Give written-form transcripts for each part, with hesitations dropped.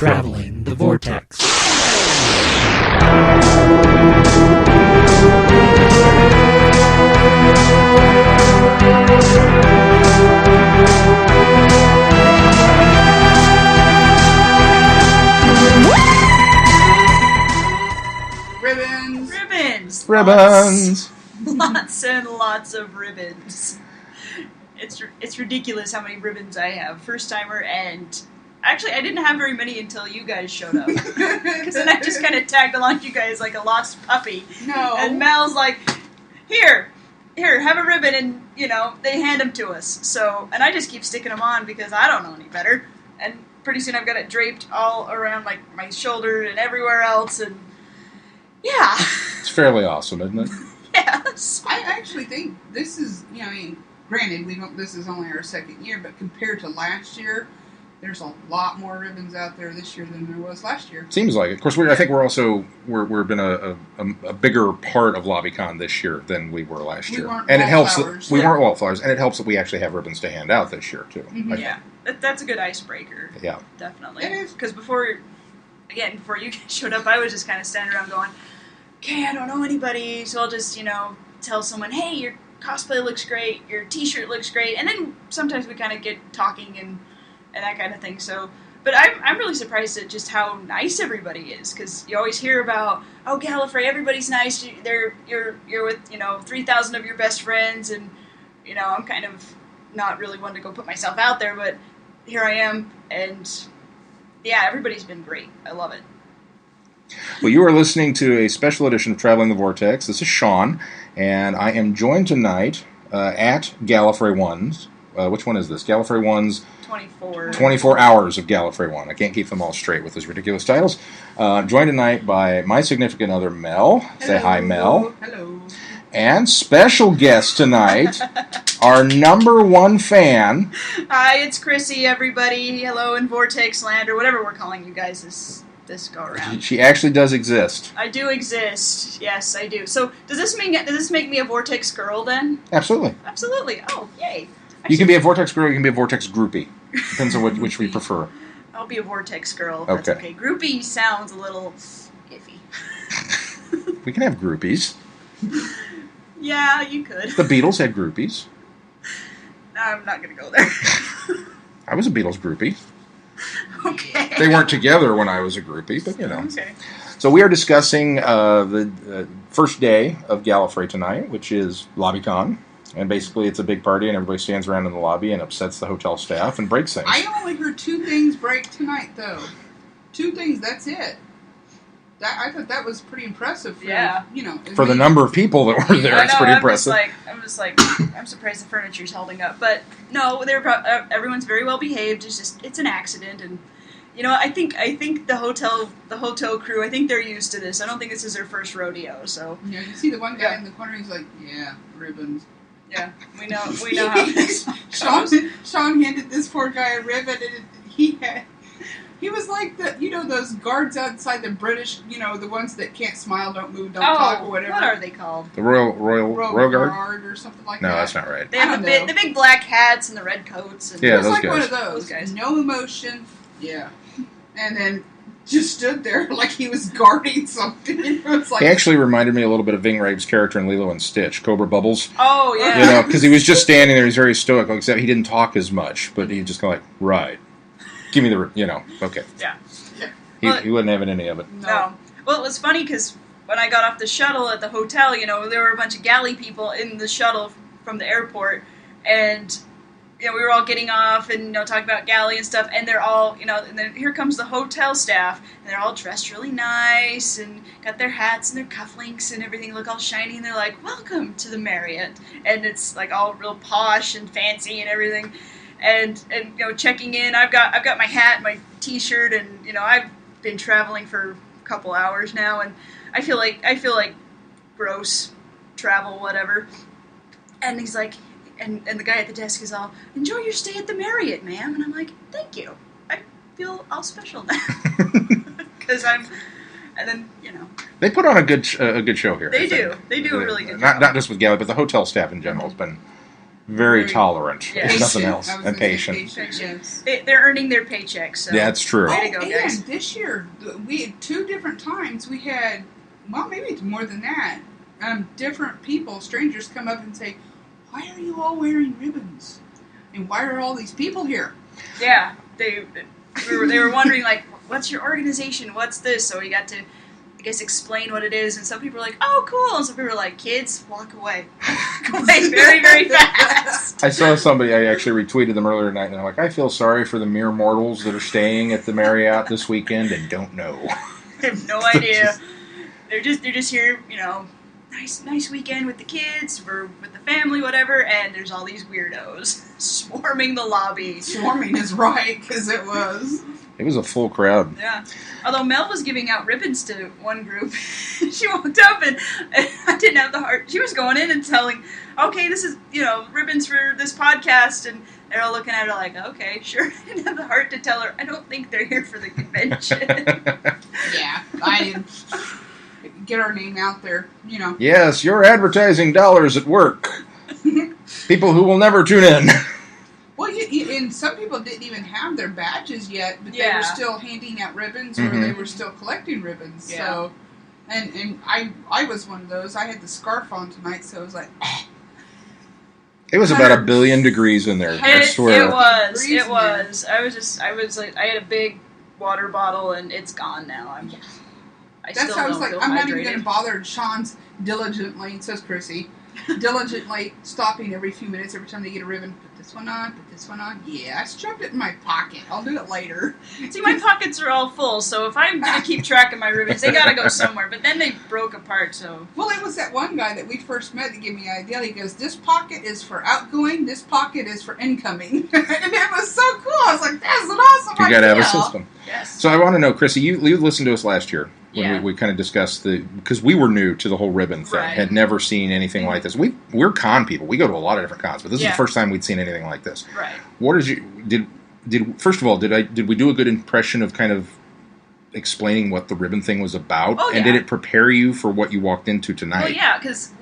Traveling the Vortex. Ribbons! Lots and lots of ribbons. It's ridiculous how many ribbons I have. First timer, and actually I didn't have very many until you guys showed up. Because then I just kind of tagged along to you guys like a lost puppy. No. And Mel's like, here, have a ribbon, and, they hand them to us. So, and I just keep sticking them on because I don't know any better. And pretty soon I've got it draped all around my shoulder and everywhere else, and yeah. It's fairly awesome, isn't it? Yes. I actually think this is, granted, this is only our second year, but compared to last year, there's a lot more ribbons out there this year than there was last year. Seems like it. Of course, I think we've been a bigger part of Lobbycon this year than we were last year. And it helps that we weren't wallflowers, and it helps that we actually have ribbons to hand out this year, too. Mm-hmm. Yeah. That's a good icebreaker. Yeah. Definitely. It is. Because before you guys showed up, I was just kind of standing around going, okay, I don't know anybody, so I'll just, tell someone, hey, your cosplay looks great, your t-shirt looks great, and then sometimes we kind of get talking and that kind of thing, so, but I'm really surprised at just how nice everybody is, because you always hear about, oh, Gallifrey, everybody's nice, you're with, 3,000 of your best friends, and, I'm kind of not really one to go put myself out there, but here I am, and, yeah, everybody's been great. I love it. Well, you are listening to a special edition of Traveling the Vortex. This is Shaun, and I am joined tonight at Gallifrey 1's. Which one is this? Gallifrey 1's 24 hours of Gallifrey 1. I can't keep them all straight with those ridiculous titles. Joined tonight by my significant other, Mel. Hello. Say hi, Mel. Hello. And special guest tonight, our number one fan. Hi, it's Chrissy, everybody. Hello in Vortex Land, or whatever we're calling you guys this go around. She actually does exist. I do exist. Yes, I do. So, does this make me a Vortex girl then? Absolutely. Absolutely. Oh, yay. You can be a Vortex girl, you can be a Vortex groupie. Depends on which we prefer. I'll be a Vortex girl. That's okay. Groupie sounds a little iffy. We can have groupies. Yeah, you could. The Beatles had groupies. No, I'm not going to go there. I was a Beatles groupie. Okay. They weren't together when I was a groupie, but Okay. So we are discussing the first day of Gallifrey tonight, which is Lobbycon. And basically it's a big party and everybody stands around in the lobby and upsets the hotel staff and breaks things. I only heard 2 things break tonight, though. 2 things, that's it. I thought that was pretty impressive. For the number of people that were there, it's pretty impressive. I'm just like, I'm surprised the furniture's holding up. But no, everyone's very well behaved. It's an accident, and I think the hotel crew, I think they're used to this. I don't think this is their first rodeo. So yeah, you see the one guy in the corner. He's like, yeah, ribbons. Yeah, we know how this Shaun handed this poor guy a ribbon, and he was like those guards outside the British, the ones that can't smile, don't move, don't talk, or whatever. What are they called? The Royal Guard or something like that? No, that's not right. They have the big black hats and the red coats. And yeah, it was those like guys. one of those guys. No emotion. Yeah. And then just stood there like he was guarding something. It was like, he actually reminded me a little bit of Ving Rhames' character in Lilo and Stitch, Cobra Bubbles. Oh, yeah. Because he was just standing there. He's very stoic, except he didn't talk as much, but he just kind of like, right. Give me the, okay. Yeah. He wasn't having any of it. No. Well, it was funny because when I got off the shuttle at the hotel, there were a bunch of galley people in the shuttle from the airport, and we were all getting off and talking about galley and stuff, and they're all and then here comes the hotel staff, and they're all dressed really nice and got their hats and their cufflinks and everything look all shiny, and they're like, "Welcome to the Marriott," and it's like all real posh and fancy and everything, and checking in. I've got my hat, my T-shirt, and I've been traveling for a couple hours now, and I feel like gross travel, whatever. And he's like, and the guy at the desk is all, "Enjoy your stay at the Marriott, ma'am." And I'm like, "Thank you. I feel all special now." Because and then they put on a good show here. They do a really good job. Not just with Galley, but the hotel staff in general has been very tolerant, Yes. if nothing Patient. else, I was and gonna say patient. yes. They're earning their paychecks. So. Yeah, that's true. Way to go, guys. And this year, we had 2 different times. We had, well, maybe more than that. Different people, strangers, come up and say, "Why are you all wearing ribbons? And why are all these people here?" Yeah, they were wondering, like, what's your organization? What's this? So we got to, I guess, explain what it is. And some people were like, "Oh, cool." And some people were like, "Kids, walk away." Walk away very, very fast. I saw somebody, I actually retweeted them earlier tonight, and they're like, I feel sorry for the mere mortals that are staying at the Marriott this weekend and don't know. I have no idea. They're just here, nice weekend with the kids, or with the family, whatever, and there's all these weirdos swarming the lobby. Swarming is right, because it was. It was a full crowd. Yeah. Although Mel was giving out ribbons to one group. She walked up and I didn't have the heart. She was going in and telling, okay, this is, ribbons for this podcast. And they're all looking at her like, okay, sure. I didn't have the heart to tell her, I don't think they're here for the convention. Yeah, I didn't get our name out there, Yes, your advertising dollars at work. People who will never tune in. Well, and some people didn't even have their badges yet, but they were still handing out ribbons, or they were still collecting ribbons. Yeah. So, and I was one of those. I had the scarf on tonight, so it was like. It was about 1 billion degrees in there. I swear. It was. I had a big water bottle, and it's gone now. That's how I was like, I'm not even going to bother. And Shaun's diligently, and so's Chrissy, diligently stopping every few minutes every time they get a ribbon. Put this one on, put this one on. Yeah, I shoved it in my pocket. I'll do it later. See, my pockets are all full, so if I'm going to keep track of my ribbons, they got to go somewhere. But then they broke apart, so. Well, it was that one guy that we first met that gave me the idea. He goes, this pocket is for outgoing, this pocket is for incoming. And it was so cool. I was like, that's an awesome idea. You got to have a system. Yes. So I want to know, Chrissy, you listened to us last year. When Yeah. we kind of discussed because we were new to the whole ribbon thing, Right. had never seen anything like this. We're con people. We go to a lot of different cons, but this is Yeah. the first time we'd seen anything like this. Right. What did first of all, did we do a good impression of kind of explaining what the ribbon thing was about? Oh, and yeah. did it prepare you for what you walked into tonight? Well, yeah, because,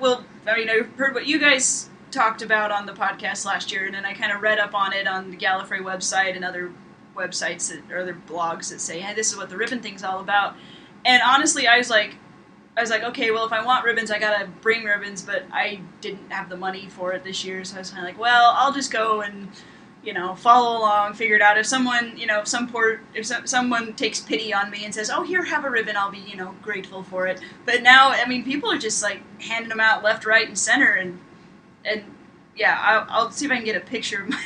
I've heard what you guys talked about on the podcast last year, and then I kind of read up on it on the Gallifrey website and other websites or other blogs that say, hey, this is what the ribbon thing's all about. And honestly, I was like, okay, well, if I want ribbons, I gotta bring ribbons, but I didn't have the money for it this year, so I was kind of like, well, I'll just go and, follow along, figure it out. If someone, someone takes pity on me and says, oh, here, have a ribbon, I'll be, grateful for it. But now, people are just, like, handing them out left, right, and center, and yeah, I'll see if I can get a picture of my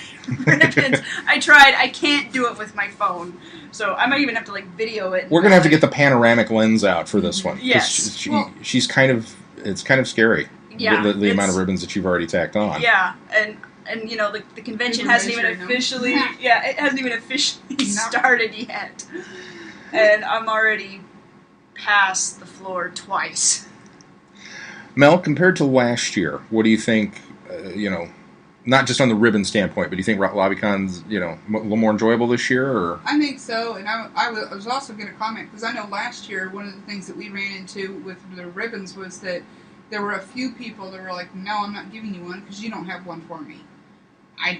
ribbons. I tried. I can't do it with my phone. So I might even have to, video it. We're going to have to get the panoramic lens out for this one. Yes. She's kind of, it's kind of scary. Yeah. The amount of ribbons that you've already tacked on. Yeah. And the convention hasn't even officially, it hasn't even officially started yet. And I'm already past the floor twice. Mel, compared to last year, what do you think, not just on the ribbon standpoint, but do you think Lobbycon's, a little more enjoyable this year? Or? I think so, and I was also going to comment, because I know last year one of the things that we ran into with the ribbons was that there were a few people that were like, no, I'm not giving you one because you don't have one for me.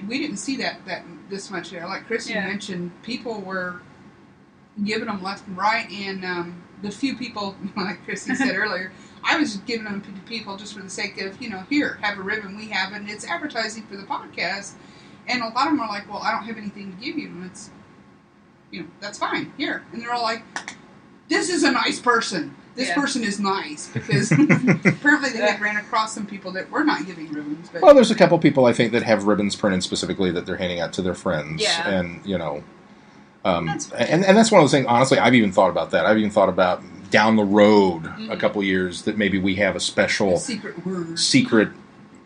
We didn't see that this much there. Like Chrissy mentioned, people were giving them left and right, and the few people, like Chrissy said earlier, I was just giving them to people just for the sake of, here, have a ribbon, we have it, and it's advertising for the podcast. And a lot of them are like, well, I don't have anything to give you. And it's, that's fine, here. And they're all like, this is a nice person. This person is nice. Because apparently they had ran across some people that were not giving ribbons. But well, there's a couple people, I think, that have ribbons printed specifically that they're handing out to their friends. Yeah. And, and that's one of those things, honestly, I've even thought about that. I've even thought about down the road a couple years that maybe we have a special secret word.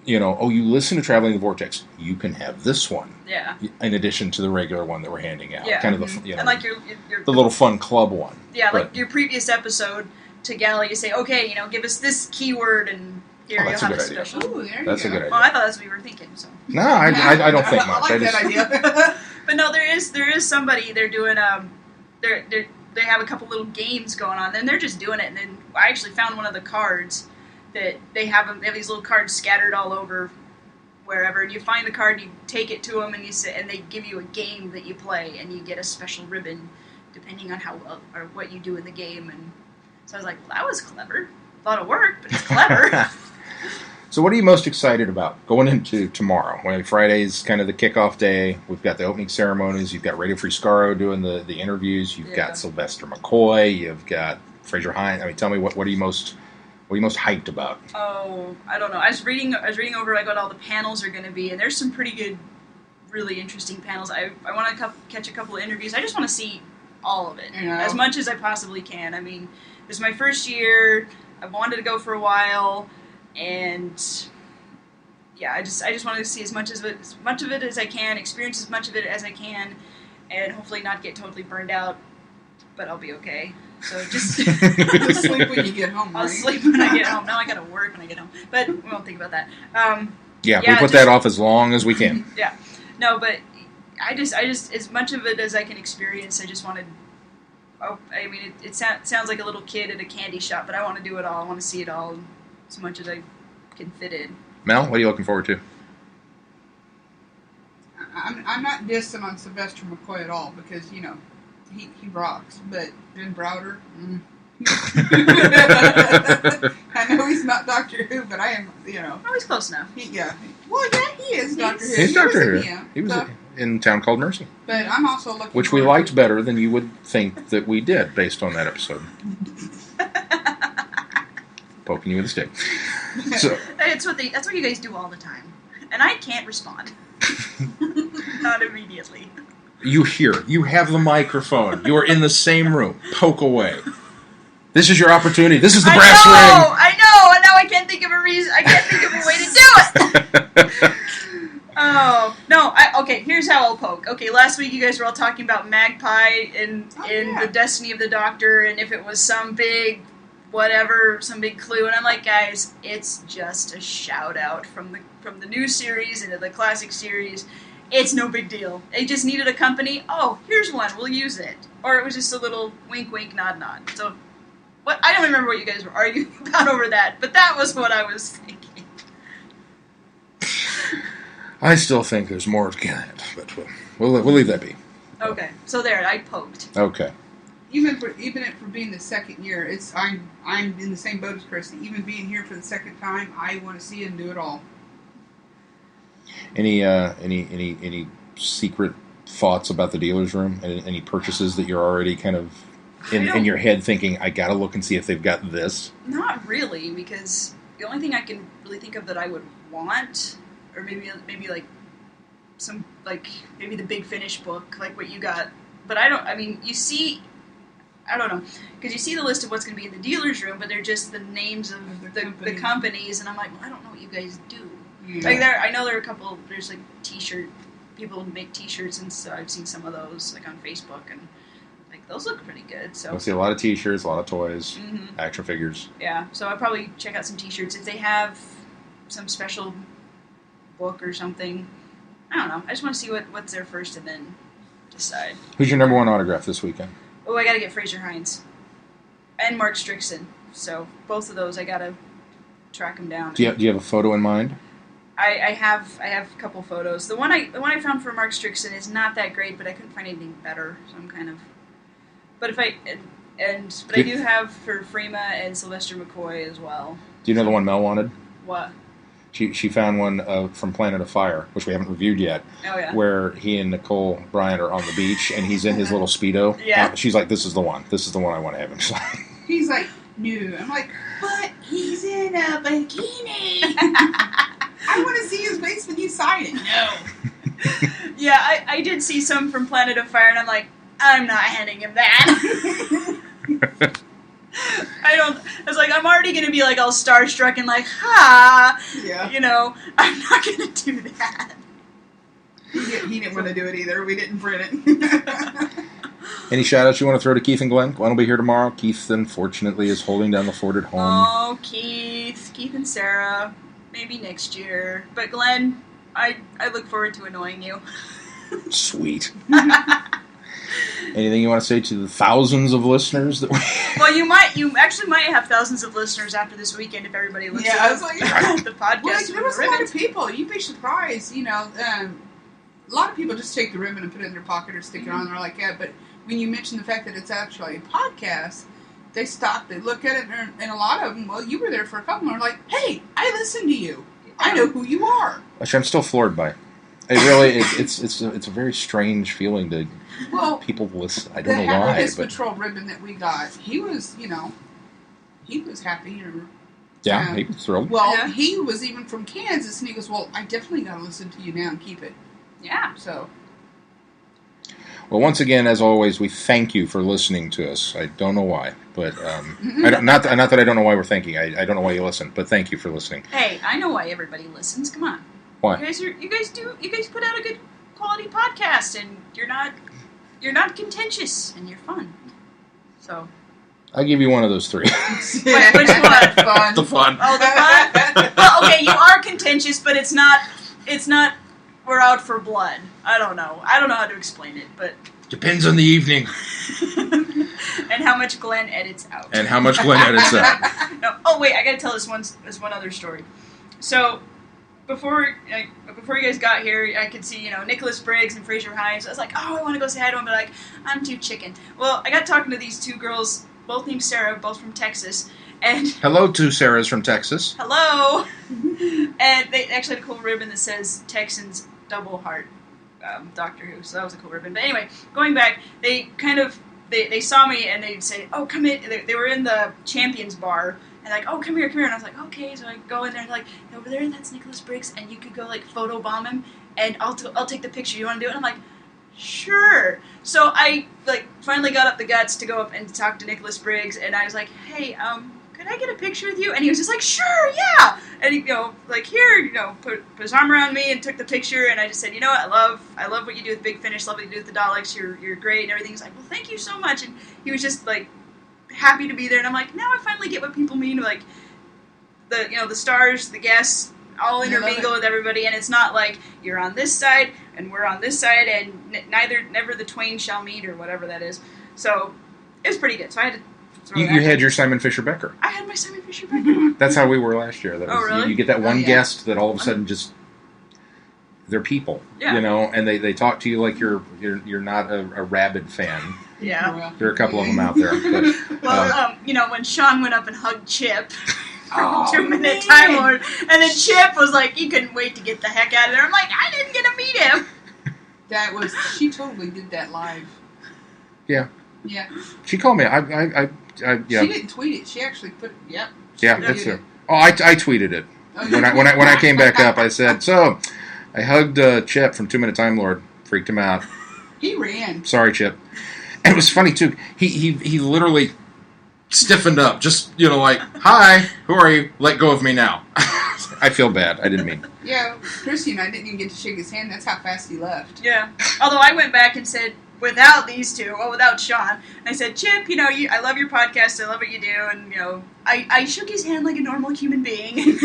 You listen to Traveling the Vortex, you can have this one. Yeah. In addition to the regular one that we're handing out. Yeah. Kind of the, and like your the little fun club one. Yeah, like your previous episode to Galley, you say, okay, give us this keyword and here you'll have a special. Ooh, there that's you a go. good idea. Well, I thought that's what you were thinking, so. No, I don't think much. I like that idea. But no, there is somebody, they're doing, they have a couple little games going on, and they're just doing it, and then I actually found one of the cards that they have these little cards scattered all over wherever, and you find the card, you take it to them, and and they give you a game that you play, and you get a special ribbon depending on how well or what you do in the game. And so I was like, well, that was clever. A lot of work, but it's clever. So what are you most excited about going into tomorrow? When Friday's kind of the kickoff day. We've got the opening ceremonies. You've got Radio Free Scaro doing the interviews. You've got Sylvester McCoy. You've got Fraser Hines. I mean, tell me what are you most hyped about? Oh, I don't know. I was reading over like what all the panels are going to be, and there's some pretty good, really interesting panels. I want to catch a couple of interviews. I just want to see all of it as much as I possibly can. I mean, this is my first year. I've wanted to go for a while. And yeah, I just wanted to see as much of it as I can, experience as much of it as I can, and hopefully not get totally burned out. But I'll be okay. So just sleep when you get home. Right? I'll sleep when I get home. Now I got to work when I get home, but we won't think about that. We put that off as long as we can. Yeah, no, but I just as much of it as I can experience. I just wanted. Oh, I mean, it sounds like a little kid at a candy shop, but I want to do it all. I want to see it all. As much as I can fit in. Mel, what are you looking forward to? I'm not dissing on Sylvester McCoy at all because, he rocks. But Ben Browder, I know he's not Doctor Who, but I am, Oh, he's close enough. He is Doctor Who. He's Doctor Who. He was in Town Called Mercy. But I'm also looking which we liked better than you would think that we did based on that episode. Poking you with a stick. So that's what you guys do all the time, and I can't respond. Not immediately. You have the microphone. You are in the same room. Poke away. This is your opportunity. This is the brass ring. I know, and now I can't think of a reason. I can't think of a way to do it. Oh no! Okay, here's how I'll poke. Okay, last week you guys were all talking about Magpie and the Destiny of the Doctor, and if it was some big some big clue, and I'm like, guys, it's just a shout out from the new series into the classic series. It's no big deal. They just needed a company. Oh, here's one. We'll use it. Or it was just a little wink, wink, nod, nod. So, what? I don't remember what you guys were arguing about over that, but that was what I was thinking. I still think there's more to it, but we'll leave that be. Okay, so there, I poked. Okay. Even for being the second year, I'm in the same boat as Chrissy. Even being here for the second time, I want to see him do it all. Any secret thoughts about the dealer's room? Any purchases that you're already kind of in your head thinking, I gotta look and see if they've got this? Not really, because the only thing I can really think of that I would want, or maybe like some maybe the Big Finish book, like what you got. But I don't know, because you see the list of what's going to be in the dealer's room, but they're just the names of the companies, and I'm like, well, I don't know what you guys do. Yeah. Like I know there are a couple. There's like T-shirt people who make T-shirts, and so I've seen some of those like on Facebook, and like those look pretty good. So I see a lot of T-shirts, a lot of toys, action figures. Yeah, so I'll probably check out some T-shirts if they have some special book or something. I don't know. I just want to see what's there first, and then decide. Who's your number one autograph this weekend? Oh, I gotta get Fraser Hines and Mark Strickson. So both of those, I gotta track them down. Do you have a photo in mind? I have a couple photos. The one I found for Mark Strickson is not that great, but I couldn't find anything better. So I'm kind of. But I do have for Freema and Sylvester McCoy as well. Do you know the one Mel wanted? What? She found one from Planet of Fire, which we haven't reviewed yet. Oh, yeah. Where he and Nicole Bryant are on the beach, and he's in his little Speedo. Yeah. She's like, this is the one. This is the one I want to have. And he's like, no. I'm like, but he's in a bikini. I want to see his face when you sign it. No. Yeah, I did see some from Planet of Fire, and I'm like, I'm not handing him that. I was like, I'm already going to be like all starstruck and like, ha! Yeah. I'm not going to do that. He didn't want to do it either. We didn't print it. Any shout-outs you want to throw to Keith and Glenn? Glenn will be here tomorrow. Keith, unfortunately, is holding down the fort at home. Oh, Keith and Sarah. Maybe next year. But Glenn, I look forward to annoying you. Sweet. Anything you want to say to the thousands of listeners that we... Well, you actually might have thousands of listeners after this weekend if everybody listens to the podcast. Well, there was a lot of people. You'd be surprised, a lot of people just take the ribbon and put it in their pocket or stick it on. They're like, yeah, but when you mention the fact that it's actually a podcast, they stop, they look at it, and a lot of them, well, you were there for a couple, and they're like, hey, I listened to you. I know who you are. Actually, I'm still floored by it. It really, it's a very strange feeling to people listen. I don't know why. The Happiness Patrol ribbon that we got, he was, he was happy. Yeah, he was thrilled. Well, he was even from Kansas, and he goes, well, I definitely got to listen to you now and keep it. Yeah. So. Well, once again, as always, we thank you for listening to us. I don't know why, but not that I don't know why we're thanking. I don't know why you listen, but thank you for listening. Hey, I know why everybody listens. Come on. Why? You guys put out a good quality podcast, and you're not contentious, and you're fun. So. I'll give you one of those three. Which one? Fun. The fun. Oh, the fun. Well, okay, you are contentious, but it's not. We're out for blood. I don't know how to explain it, but depends on the evening. And how much Glenn edits out. No. Oh wait, I gotta tell this one other story. So before you guys got here, I could see Nicholas Briggs and Fraser Hines. I was like, oh, I want to go say hi to him, but I'm too chicken. Well, I got talking to these two girls, both named Sarah, both from Texas. And hello to Sarah's from Texas. Hello. And they actually had a cool ribbon that says Texans Double Heart, Doctor Who. So that was a cool ribbon. But anyway, going back, they they saw me and they'd say, "Oh, come in." They were in the Champions Bar and like, "Oh, come here." And I was like, "Okay." So I go in there and like, over there, that's Nicholas Briggs, and you could go like photo bomb him, and I'll take the picture. You want to do it? And I'm like, sure. So I finally got up the guts to go up and talk to Nicholas Briggs, and I was like, "Hey, could I get a picture with you?" And he was just like, "Sure, yeah." And he, here, put his arm around me and took the picture. And I just said, "I love what you do with Big Finish. Love what you do with the Daleks. You're great and everything." He's like, "Well, thank you so much." And he was just like happy to be there. And I'm like, now I finally get what people mean, like the stars, the guests, all intermingle with everybody, and it's not like you're on this side and we're on this side, and never the twain shall meet, or whatever that is. So it was pretty good. So I had to. You had your Simon Fisher-Becker. I had my Simon Fisher-Becker. That's how we were last year. Really? You get that one guest that all of a sudden just they're people, and they talk to you like you're not a rabid fan. Yeah. There are a couple of them out there. But, well, when Shaun went up and hugged Chip. 2-minute Time Lord, and then Chip was like, he couldn't wait to get the heck out of there. I'm like, I didn't get to meet him. She totally did that live. Yeah. Yeah. She called me. She didn't tweet it. She actually put. Yep. Yeah, that's it. Oh, I tweeted it when I came back up. I said, so I hugged Chip from 2-Minute Time Lord. Freaked him out. He ran. Sorry, Chip. And it was funny too. He literally stiffened up, just like, "Hi, who are you? Let go of me now." I feel bad. I didn't mean. Yeah, Chrissy and I didn't even get to shake his hand. That's how fast he left. Yeah. Although I went back and said, without these two, without Shaun, I said, "Chip, I love your podcast. I love what you do." And I shook his hand like a normal human being.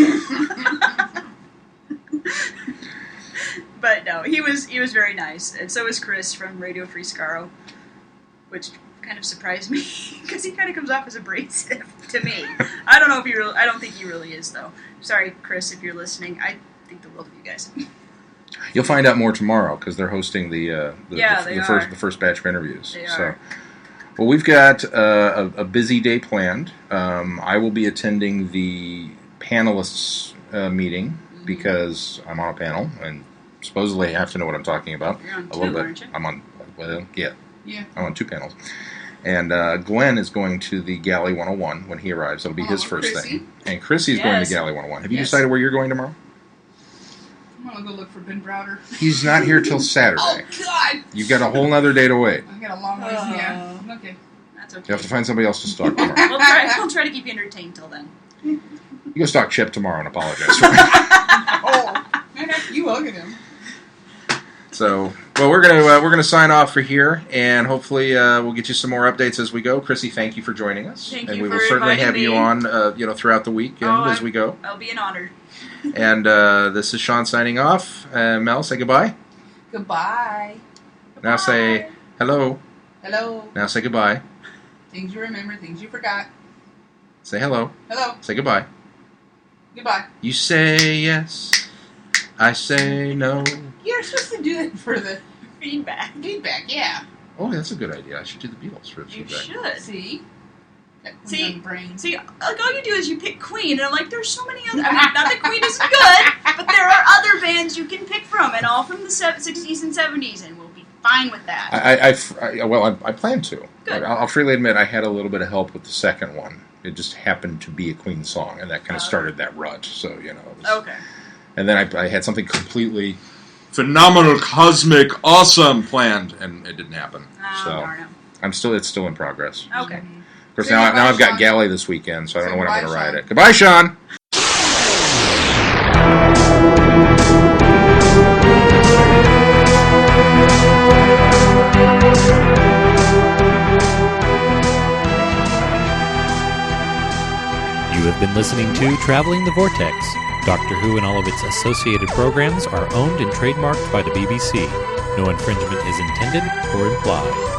But no, he was very nice, and so was Chris from Radio Free Scarrow, which kind of surprised me because he kind of comes off as abrasive to me. I don't know if I don't think he really is, though. Sorry, Chris, if you're listening. I think the world of you guys. You'll find out more tomorrow because they're hosting the first batch of interviews. They are. are. Well, we've got a busy day planned. I will be attending the panelists meeting because I'm on a panel and supposedly I have to know what I'm talking about. You're on a little bit. Aren't you? I'm on. Well, yeah. Yeah. I'm on 2 panels. And Glenn is going to the Galley 101 when he arrives. That'll be his first Chrissy. thing. And Chrissy's going to Galley 101. Have you Yes. decided where you're going tomorrow? I'm going to go look for Ben Browder. He's not here till Saturday. Oh, God! You've got a whole nother day to wait. I got a long ways, yeah. Okay. That's okay. You have to find somebody else to stalk tomorrow. We'll try to keep you entertained till then. You go stalk Chip tomorrow and apologize for it. Oh, man, after you hugging him. So, well, we're gonna sign off for here, and hopefully we'll get you some more updates as we go. Chrissy, thank you for joining us, Thank and you we for will certainly inviting have you me. on, throughout the weekend as we go. I'll be an honor. And this is Shaun signing off. Mel, say goodbye. Goodbye. Now say hello. Hello. Now say goodbye. Things you remember, things you forgot. Say hello. Hello. Say goodbye. Goodbye. You say yes. I say no. You're supposed to do that for the Feedback. feedback, yeah. Oh, that's a good idea. I should do the Beatles for You feedback. should. See? That Queen See? on the brain. See, like all you do is you pick Queen, and I'm like, there's so many other. I mean, not that Queen isn't good, but there are other bands you can pick from, and all from the 60s and 70s, and we'll be fine with that. I plan to. Good. I'll freely admit I had a little bit of help with the second one. It just happened to be a Queen song, and that kind of started that rut. So it was, Okay. And then I had something completely phenomenal, cosmic, awesome planned, and it didn't happen. Oh, so darn it. it's still in progress. Okay. Of course, Say now goodbye, I've got Shaun. Galley this weekend, so I don't Say know when I'm going to goodbye, ride Shaun. it. Goodbye, Shaun. You have been listening to Traveling the Vortex. Doctor Who and all of its associated programs are owned and trademarked by the BBC. No infringement is intended or implied.